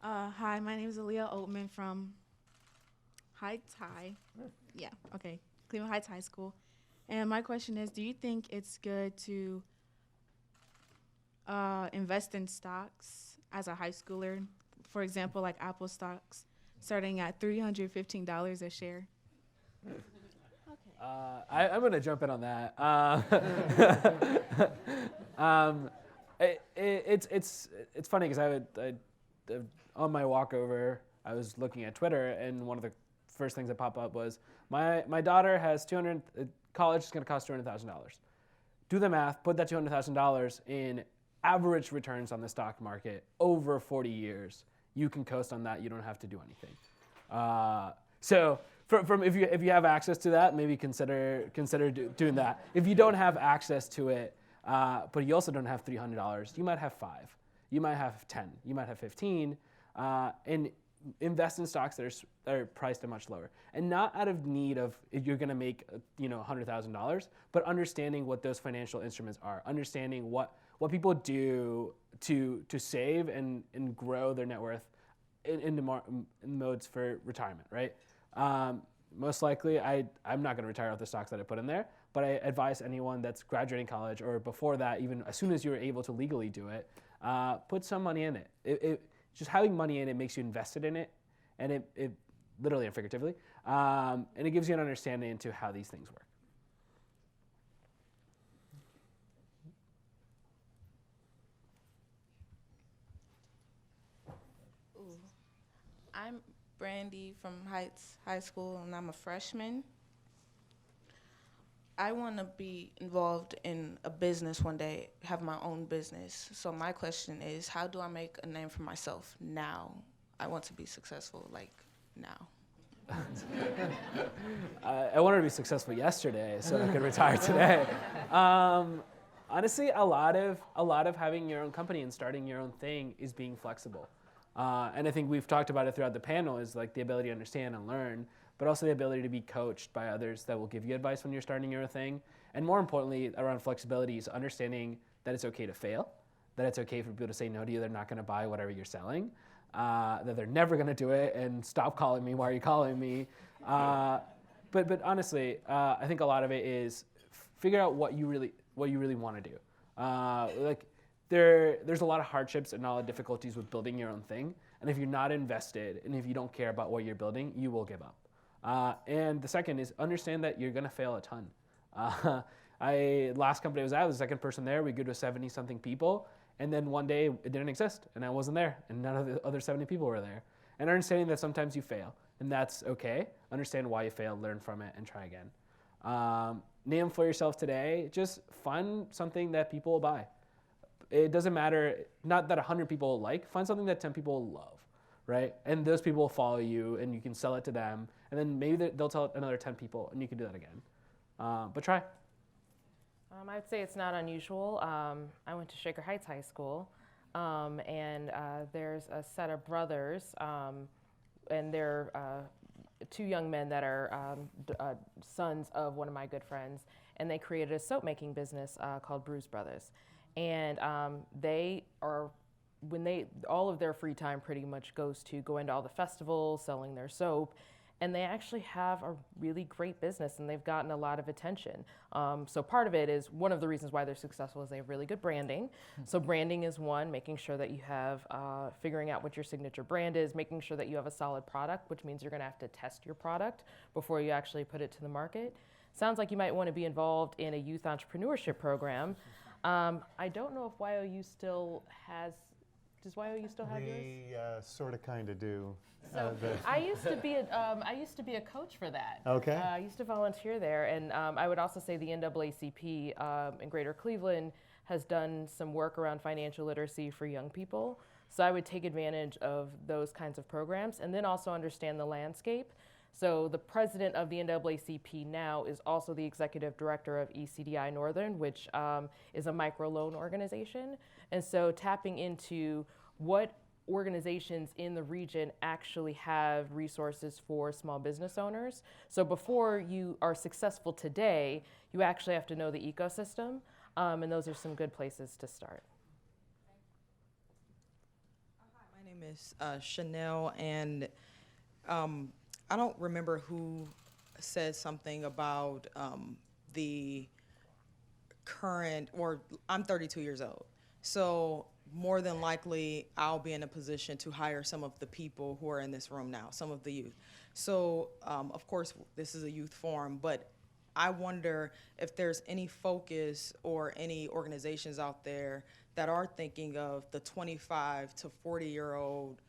Hi, my name is Aaliyah Oatman from Heights High. Yeah, okay. Cleveland Heights High School. And my question is, do you think it's good to invest in stocks as a high schooler? For example, like Apple stocks starting at $315 a share. I'm going to jump in on that. It's funny because on my walk over, I was looking at Twitter, and one of the first things that popped up was my daughter has college is going to cost $200,000. Do the math, put that $200,000 in average returns on the stock market over 40 years. You can coast on that. You don't have to do anything. So from if you have access to that, maybe consider doing that. If you don't have access to it, but you also don't have $300, you might have 5, you might have 10, you might have 15, and invest in stocks that are priced at much lower, and not out of need of you're going to make $100,000, but understanding what those financial instruments are, understanding what people do to save and grow their net worth in modes for retirement, right? Most likely, I'm not going to retire off the stocks that I put in there, but I advise anyone that's graduating college or before that, even as soon as you're able to legally do it, put some money in it. Just having money in it makes you invested in it, and it literally and figuratively, and it gives you an understanding into how these things work. I'm Brandy from Heights High School, and I'm a freshman. I want to be involved in a business one day, have my own business. So my question is, how do I make a name for myself now? I want to be successful, like, now. I wanted to be successful yesterday, so I could retire today. Honestly, a lot of having your own company and starting your own thing is being flexible. And I think we've talked about it throughout the panel, is like the ability to understand and learn, but also the ability to be coached by others that will give you advice when you're starting your own thing. And more importantly, around flexibility is understanding that it's okay to fail, that it's okay for people to say no to you, they're not going to buy whatever you're selling, that they're never going to do it, and stop calling me, why are you calling me? But honestly, I think a lot of it is figure out what you really want to do. There's a lot of hardships and a lot of difficulties with building your own thing. And if you're not invested and if you don't care about what you're building, you will give up. And the second is understand that you're going to fail a ton. Last company I was at, I was the second person there. We grew to 70-something people. And then one day it didn't exist and I wasn't there and none of the other 70 people were there. And understanding that sometimes you fail and that's okay. Understand why you failed, learn from it, and try again. Name for yourself today, just find something that people will buy. It doesn't matter, not that 100 people will like, find something that 10 people will love, right? And those people will follow you and you can sell it to them. And then maybe they'll tell another 10 people and you can do that again. But try. I would say it's not unusual. I went to Shaker Heights High School, and there's a set of brothers, and they're 2 young men that are sons of one of my good friends, and they created a soap making business called Bruise Brothers. And they are, all of their free time pretty much goes to going to all the festivals, selling their soap, and they actually have a really great business and they've gotten a lot of attention. So part of it is, one of the reasons why they're successful is they have really good branding. So branding is one, making sure that you have, figuring out what your signature brand is, making sure that you have a solid product, which means you're gonna have to test your product before you actually put it to the market. Sounds like you might wanna be involved in a youth entrepreneurship program. I don't know if YOU still has, does YOU still have yours? We sort of kind of do. So I used to be a coach for that. Okay. I used to volunteer there, and I would also say the NAACP in Greater Cleveland has done some work around financial literacy for young people. So I would take advantage of those kinds of programs, and then also understand the landscape. So the president of the NAACP now is also the executive director of ECDI Northern, which is a microloan organization. And so tapping into what organizations in the region actually have resources for small business owners. So before you are successful today, you actually have to know the ecosystem, and those are some good places to start. My name is Chanel, and I don't remember who said something about the current, or I'm 32 years old. So more than likely, I'll be in a position to hire some of the people who are in this room now, some of the youth. So of course, this is a youth forum, but I wonder if there's any focus or any organizations out there that are thinking of the 25 to 40-year-old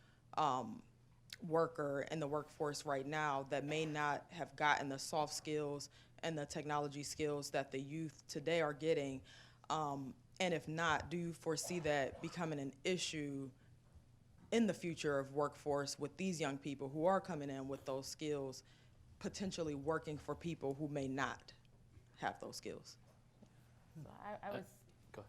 worker in the workforce right now that may not have gotten the soft skills and the technology skills that the youth today are getting. And if not, do you foresee that becoming an issue in the future of workforce with these young people who are coming in with those skills, potentially working for people who may not have those skills? I was, go ahead.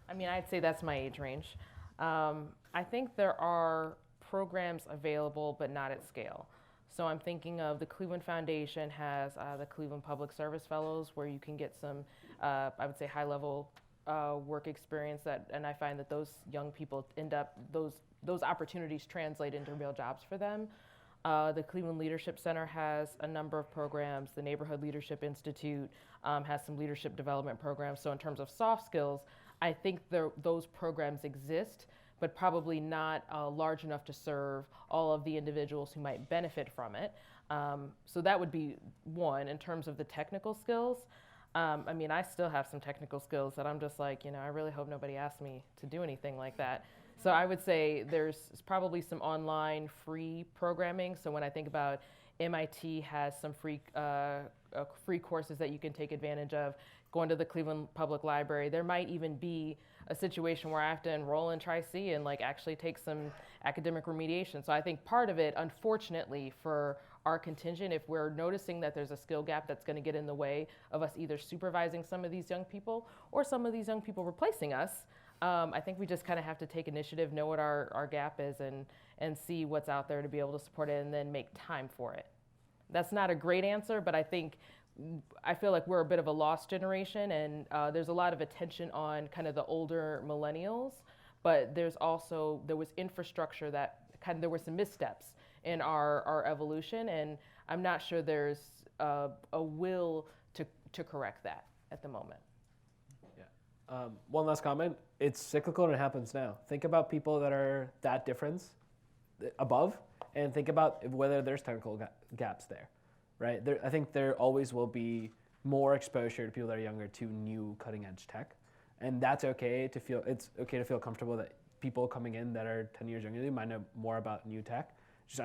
I mean, I'd say that's my age range. I think there are programs available, but not at scale. So I'm thinking of the Cleveland Foundation has the Cleveland Public Service Fellows, where you can get some, I would say, high-level work experience, and I find that those young people end up, those opportunities translate into real jobs for them. The Cleveland Leadership Center has a number of programs. The Neighborhood Leadership Institute has some leadership development programs. So in terms of soft skills, I think those programs exist, but probably not large enough to serve all of the individuals who might benefit from it. So that would be one. In terms of the technical skills, I mean, I still have some technical skills that I'm just like, I really hope nobody asks me to do anything like that. So I would say there's probably some online free programming. So when I think about MIT has some free courses that you can take advantage of, going to the Cleveland Public Library, there might even be a situation where I have to enroll in Tri-C and actually take some academic remediation. So I think part of it, unfortunately, for our contingent, if we're noticing that there's a skill gap that's going to get in the way of us either supervising some of these young people or some of these young people replacing us, I think we just kind of have to take initiative, know what our gap is, and see what's out there to be able to support it and then make time for it. That's not a great answer, but I feel like we're a bit of a lost generation, and there's a lot of attention on kind of the older millennials, but there was infrastructure that there were some missteps in our evolution, and I'm not sure there's a will to correct that at the moment. Yeah. One last comment. It's cyclical and it happens now. Think about people that are that difference above, and think about whether there's technical gaps there, right? I think there always will be more exposure to people that are younger to new cutting edge tech, and that's okay to feel. It's okay to feel comfortable that people coming in that are 10 years younger than you might know more about new tech. Just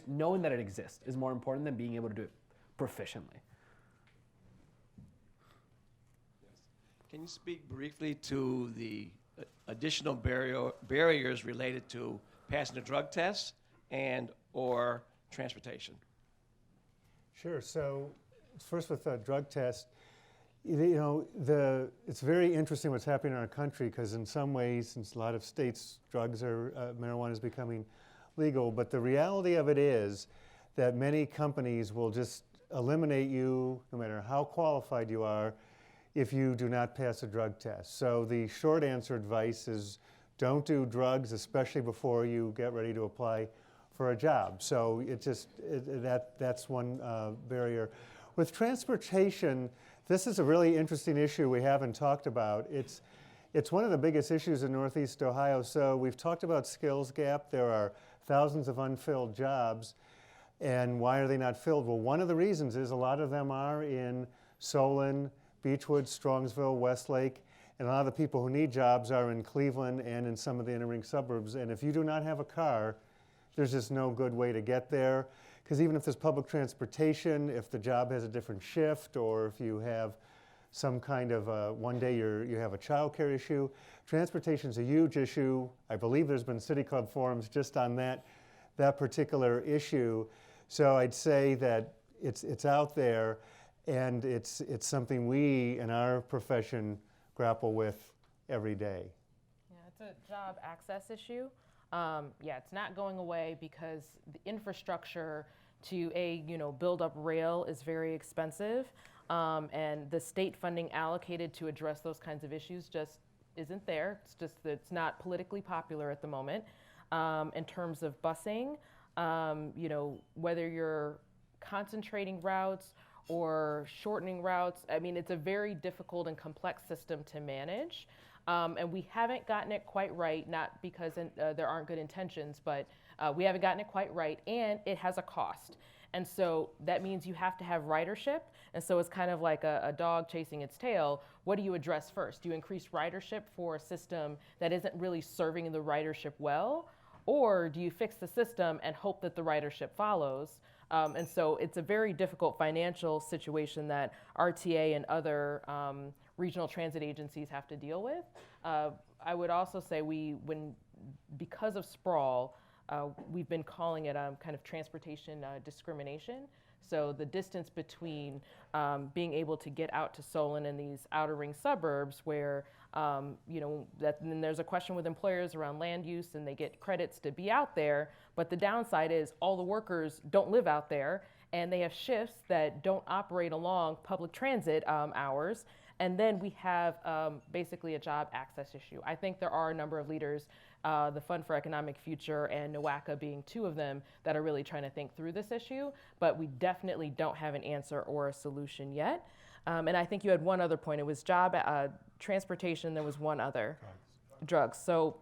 knowing that it exists is more important than being able to do it proficiently. Can you speak briefly to the additional barriers related to passing the drug test and or transportation? Sure. So first with the drug test, it's very interesting what's happening in our country, because in some ways, since a lot of states, marijuana is becoming legal, but the reality of it is that many companies will just eliminate you, no matter how qualified you are, if you do not pass a drug test. So the short answer advice is don't do drugs, especially before you get ready to apply for a job. So that's one barrier. With transportation, this is a really interesting issue we haven't talked about. It's one of the biggest issues in Northeast Ohio. So we've talked about skills gap. There are thousands of unfilled jobs. And why are they not filled? Well, one of the reasons is a lot of them are in Solon, Beechwood, Strongsville, Westlake, and a lot of the people who need jobs are in Cleveland and in some of the inner ring suburbs. And if you do not have a car, there's just no good way to get there. Because even if there's public transportation, if the job has a different shift, or if you have some kind of one day you have a child care issue, transportation is a huge issue. I believe there's been City Club forums just on that particular issue. So I'd say that it's out there, and it's something we in our profession grapple with every day. Yeah, it's a job access issue. It's not going away because the infrastructure to build up rail is very expensive, and the state funding allocated to address those kinds of issues just isn't there. It's just that it's not politically popular at the moment. In terms of busing, whether you're concentrating routes or shortening routes, I mean, it's a very difficult and complex system to manage. And we haven't gotten it quite right, not because there aren't good intentions, but we haven't gotten it quite right, and it has a cost. And so that means you have to have ridership. And so it's kind of like a dog chasing its tail. What do you address first? Do you increase ridership for a system that isn't really serving the ridership well? Or do you fix the system and hope that the ridership follows? And so it's a very difficult financial situation that RTA and other regional transit agencies have to deal with. I would also say because of sprawl, we've been calling it kind of transportation discrimination. So the distance between being able to get out to Solon and these outer ring suburbs where, then there's a question with employers around land use and they get credits to be out there. But the downside is all the workers don't live out there and they have shifts that don't operate along public transit hours. And then we have basically a job access issue. I think there are a number of leaders, the Fund for Economic Future and NOACA being two of them, that are really trying to think through this issue, but we definitely don't have an answer or a solution yet. And I think you had one other point. It was transportation, there was one other. Drugs. So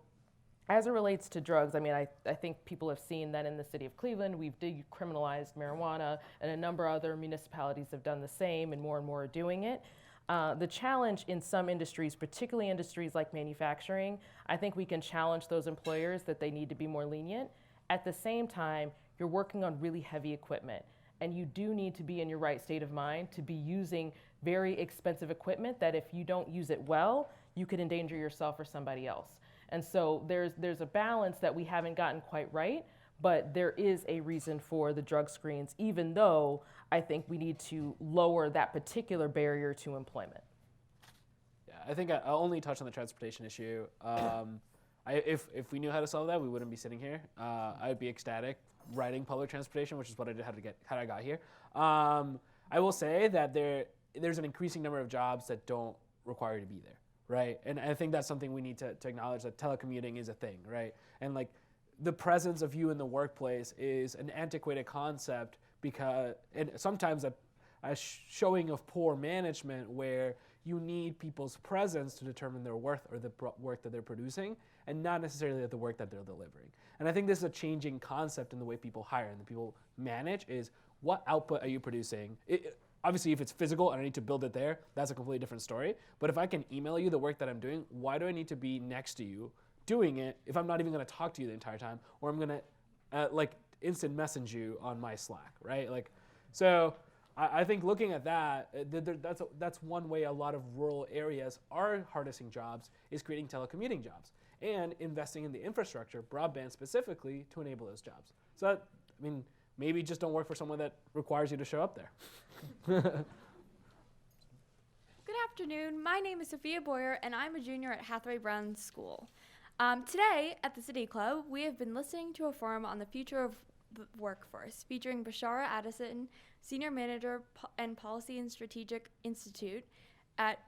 as it relates to drugs, I mean, I think people have seen that in the city of Cleveland, we've decriminalized marijuana, and a number of other municipalities have done the same, and more are doing it. The challenge in some industries, particularly industries like manufacturing, I think we can challenge those employers that they need to be more lenient. At the same time, you're working on really heavy equipment, and you do need to be in your right state of mind to be using very expensive equipment that if you don't use it well, you could endanger yourself or somebody else. And so there's a balance that we haven't gotten quite right, but there is a reason for the drug screens, even though I think we need to lower that particular barrier to employment. Yeah, I think I'll only touch on the transportation issue. If we knew how to solve that, we wouldn't be sitting here. I would be ecstatic riding public transportation, which is what I did how I got here. I will say that there's an increasing number of jobs that don't require you to be there, right? And I think that's something we need to acknowledge, that telecommuting is a thing, right? And like the presence of you in the workplace is an antiquated concept and sometimes a showing of poor management where you need people's presence to determine their worth or the work that they're producing, and not necessarily the work that they're delivering. And I think this is a changing concept in the way people hire and the people manage is what output are you producing? Obviously, if it's physical and I need to build it there, that's a completely different story. But if I can email you the work that I'm doing, why do I need to be next to you doing it if I'm not even going to talk to you the entire time, or I'm going to instant message you on my Slack, right? So I think looking at that, that's one way a lot of rural areas are harnessing jobs, is creating telecommuting jobs and investing in the infrastructure, broadband specifically, to enable those jobs. So maybe just don't work for someone that requires you to show up there. Good afternoon. My name is Sophia Boyer, and I'm a junior at Hathaway Brown School. Today at the City Club, we have been listening to a forum on the future of the workforce, featuring Bashara Addison, Senior Manager and Policy and Strategic Institute at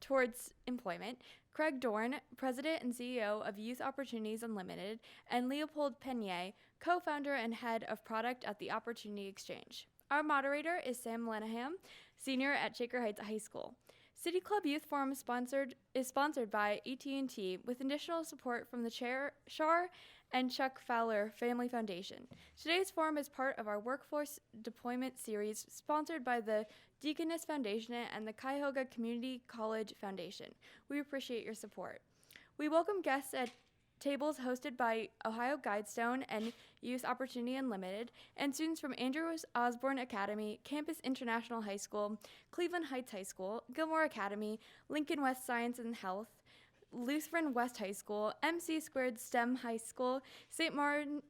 Towards Employment, Craig Dorn, President and CEO of Youth Opportunities Unlimited, and Leopold Penier, co-founder and head of product at the Opportunity Exchange. Our moderator is Sam Lenahan, senior at Shaker Heights High School. City Club Youth Forum is sponsored by AT&T with additional support from the Shar and Chuck Fowler Family Foundation. Today's forum is part of our Workforce Deployment Series sponsored by the Deaconess Foundation and the Cuyahoga Community College Foundation. We appreciate your support. We welcome guests at tables hosted by Ohio Guidestone and Youth Opportunity Unlimited, and students from Andrews Osborne Academy, Campus International High School, Cleveland Heights High School, Gilmore Academy, Lincoln West Science and Health, Lutheran West High School, MC Squared STEM High School, St. Martin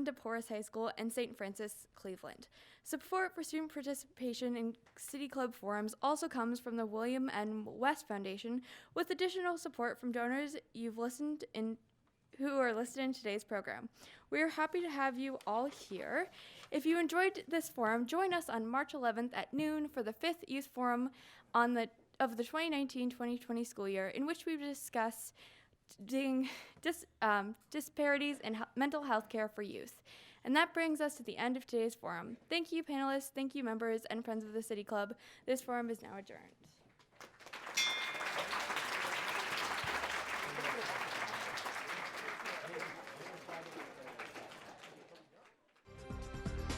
de Porres High School, and St. Francis Cleveland. Support for student participation in City Club forums also comes from the William N. West Foundation, with additional support from donors who are listed in today's program. We are happy to have you all here. If you enjoyed this forum, join us on March 11th at noon for the 5th Youth Forum of the 2019-2020 school year, in which we discuss disparities in mental health care for youth. And that brings us to the end of today's forum. Thank you, panelists, thank you, members, and friends of the City Club. This forum is now adjourned.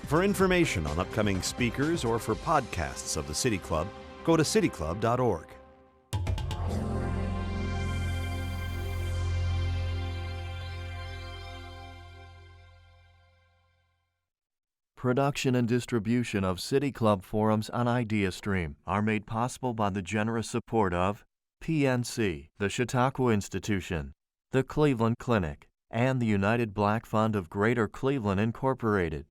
For information on upcoming speakers or for podcasts of the City Club, go to cityclub.org. Production and distribution of City Club forums on IdeaStream are made possible by the generous support of PNC, the Chautauqua Institution, the Cleveland Clinic, and the United Black Fund of Greater Cleveland Incorporated.